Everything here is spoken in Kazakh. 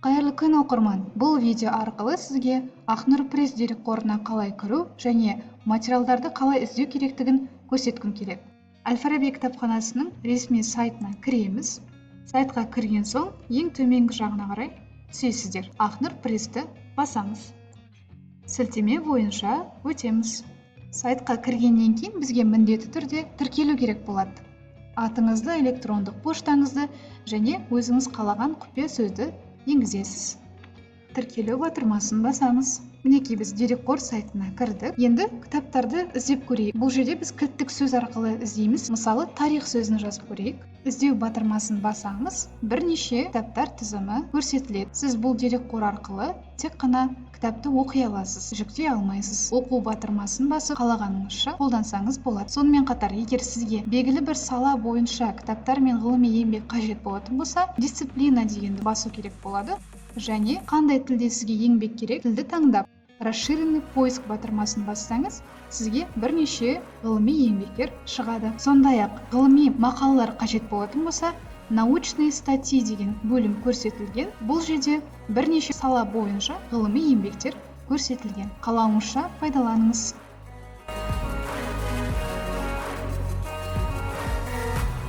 Қайырлы күн оқырман. Бұл видео арқылы сізге Ақнұр пресс дерекқорына қалай кіру және материалдарды қалай іздеу керектігін көрсеткім келеді. Әл-Фараби кітапханасының ресми сайтына кіреміз. Сайтқа кірген соң ең төменгі жағына қарай түсесіздер. Ақнұр прессті басамыз. Сілтеме бойынша өтеміз. Сайтқа кіргеннен кейін бізге міндетті түрде тіркелу керек болады. Атыңызды, электрондық поштаңызды және өзіңіз қалаған құпия сөзді енгізесіз. Тіркелу батырмасын басамыз. Мінекей біз дерекқор сайтына кірдік. Енді кітаптарды іздеп көрейік. Бұл жерде біз кілттік сөз арқылы іздейміз. Мысалы, тарих сөзін жазып көрейік. Іздеу батырмасын басамыз. Бірнеше кітаптар тізімі көрсетіледі. Сіз бұл дерекқор арқылы тек қана кітапты оқи аласыз, жүктей алмайсыз. Оқу батырмасын басып, қалағаныңызша қолдансаңыз болады. Сонымен қатар, егер сізге белгілі бір сала бойынша кітаптар мен ғылыми еңбек қажет болатын болса, дисциплина дегенді басу керек болады. Және қандай тілде сізге еңбек керек, тілді таңдап, расширенный поиск батырмасын бассаңыз, сізге бірнеше ғылыми еңбектер шығады. Сондай-ақ ғылыми мақалалар қажет болатын болса, научные статьи деген бөлім көрсетілген. Бұл жерде бірнеше сала бойынша ғылыми еңбектер көрсетілген. Қалауыңызша пайдаланыңыз.